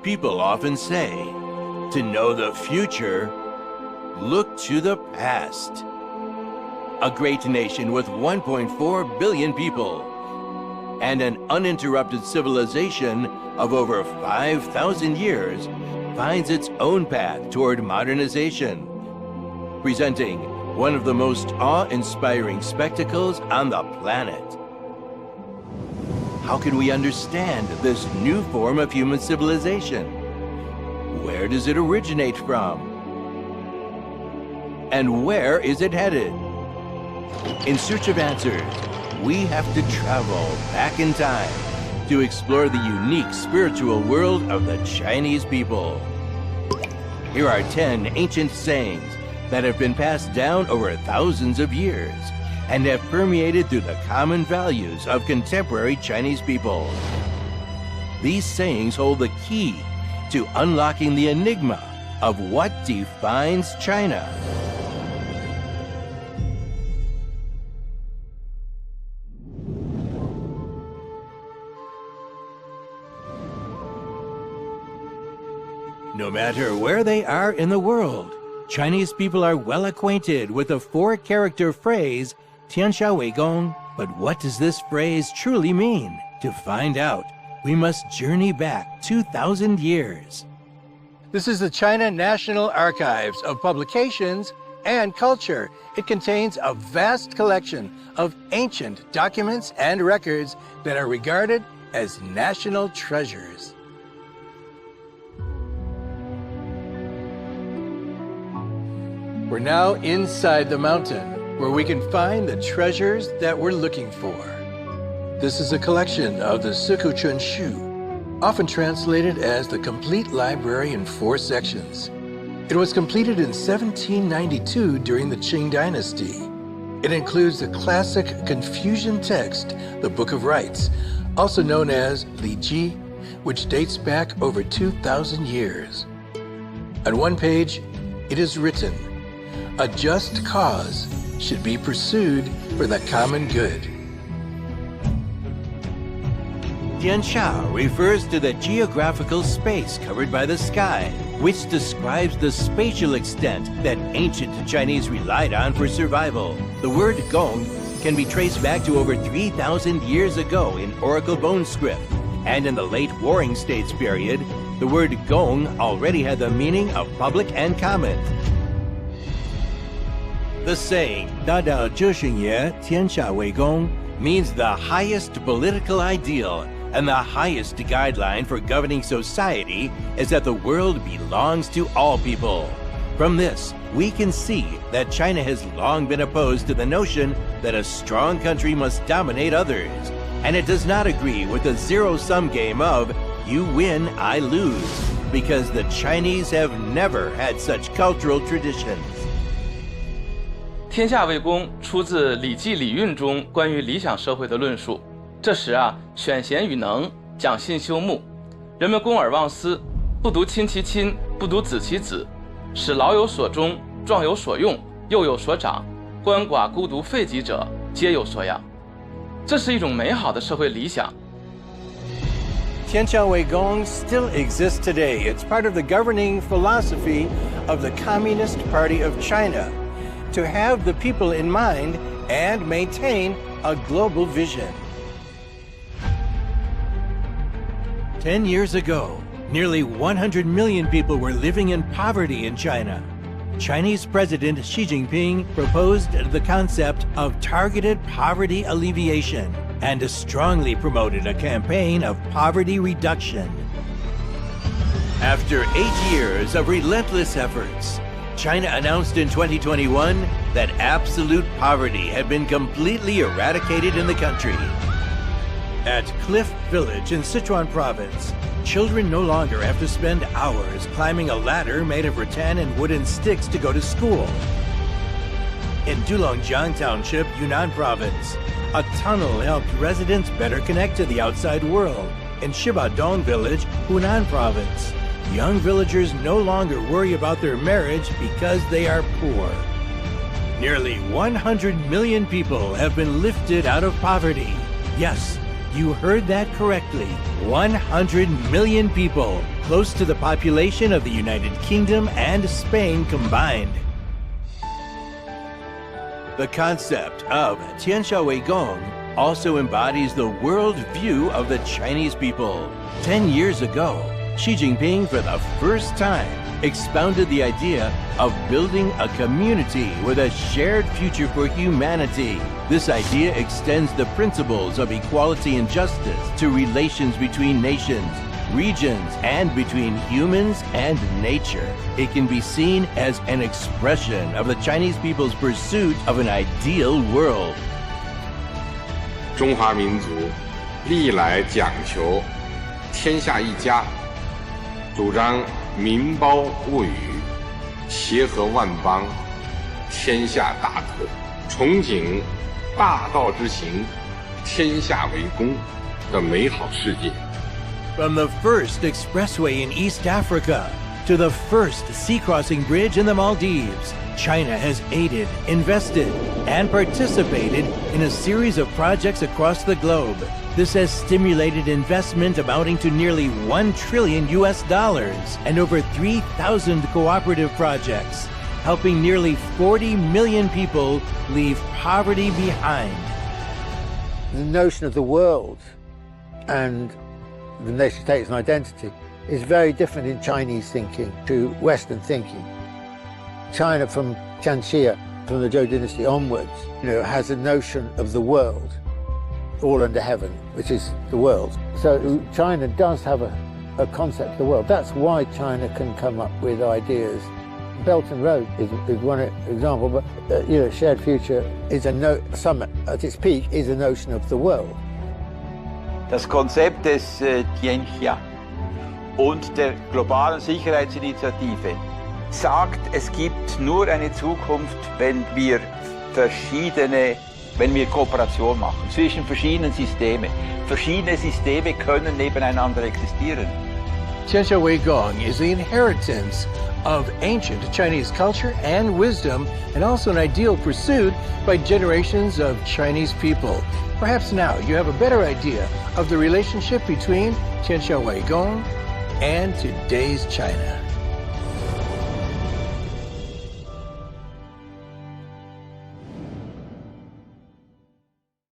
People often say, to know the future, look to the past. A great nation with 1.4 billion people and an uninterrupted civilization of over 5,000 years finds its own path toward modernization, presenting one of the most awe-inspiring spectacles on the planet. How can we understand this new form of human civilization? Where does it originate from? And where is it headed? In search of answers, we have to travel back in time to explore the unique spiritual world of the Chinese people. Here are 10 ancient sayings that have been passed down over thousands of years and have permeated through the common values of contemporary Chinese people. These sayings hold the key to unlocking the enigma of what defines China. No matter where they are in the world, Chinese people are well acquainted with the 4-character phrase, Tianxia Weigong. But what does this phrase truly mean? To find out, we must journey back 2,000 years. This is the China National Archives of Publications and Culture. It contains a vast collection of ancient documents and records that are regarded as national treasures. We're now inside the mountain, where we can find the treasures that we're looking for. This is a collection of the Sikuchun Shu, often translated as the Complete Library in 4 sections. It was completed in 1792 during the Qing Dynasty. It includes the classic Confucian text, the Book of Rites, also known as Li Ji, which dates back over 2,000 years. On one page, it is written, "A just cause should be pursued for the common good." Tianxia refers to the geographical space covered by the sky, which describes the spatial extent that ancient Chinese relied on for survival. The word gong can be traced back to over 3,000 years ago in Oracle bone script, and in the late Warring States period, the word gong already had the meaning of public and common. The saying, 大道究竟也，天下为公, means the highest political ideal and the highest guideline for governing society is that the world belongs to all people. From this, we can see that China has long been opposed to the notion that a strong country must dominate others, and it does not agree with the zero-sum game of you win, I lose, because the Chinese have never had such cultural traditions. 天下为公出自《礼记·礼运》中关于理想社会的论述。这时选贤与能，讲信修睦，人们公而忘私，不独亲其亲，不独子其子，使老有所终，壮有所用，幼有所长，鳏寡孤独废疾者皆有所养。这是一种美好的社会理想。Tianxia Weigong still exists today. It's part of the governing philosophy of the Communist Party of China, to have the people in mind and maintain a global vision. 10 years ago, nearly 100 million people were living in poverty in China. Chinese President Xi Jinping proposed the concept of targeted poverty alleviation and strongly promoted a campaign of poverty reduction. After 8 years of relentless efforts, China announced in 2021 that absolute poverty had been completely eradicated in the country. At Cliff Village in Sichuan Province, children no longer have to spend hours climbing a ladder made of rattan and wooden sticks to go to school. In Dulongjiang Township, Yunnan Province, a tunnel helped residents better connect to the outside world. In Shibadong Village, Hunan Province, young villagers no longer worry about their marriage because they are poor. Nearly 100 million people have been lifted out of poverty. Yes, You heard that correctly. 100 million people, close to the population of the United Kingdom and Spain combined. The concept of Tianxiaowei Gong also embodies the world view of the Chinese people. 10 years ago, Xi Jinping, for the first time, expounded the idea of building a community with a shared future for humanity. This idea extends the principles of equality and justice to relations between nations, regions, and between humans and nature. It can be seen as an expression of the Chinese people's pursuit of an ideal world. 中华民族历来讲求天下一家，主张民胞物语，协和万邦，天下大同，憧憬大道之行，天下为公的美好世界。 From the first expressway in East Africa to the first sea crossing bridge in the Maldives, China has aided, invested, and participated in a series of projects across the globe. This has stimulated investment amounting to nearly $1 trillion and over 3,000 cooperative projects, helping nearly 40 million people leave poverty behind. The notion of the world and the nation state as an identity is very different in Chinese thinking to Western thinking. China from Qianxia, from the Zhou dynasty onwards, has a notion of the world, all under heaven, which is the world. So China does have a concept of the world. That's why China can come up with ideas. Belt and Road is one example, but shared future is summit at its peak is a notion of the world. Das Konzept des Tianxia und der globalen Sicherheitsinitiative sagt, es gibt nur eine Zukunft, wenn wir Kooperation machen zwischen verschiedenen Systemen. Verschiedene Systeme können nebeneinander existieren. Tianxiaowei Gong is the inheritance of ancient Chinese culture and wisdom, and also an ideal pursued by generations of Chinese people. Perhaps now you have a better idea of the relationship between Tianxiaowei Gong and today's China.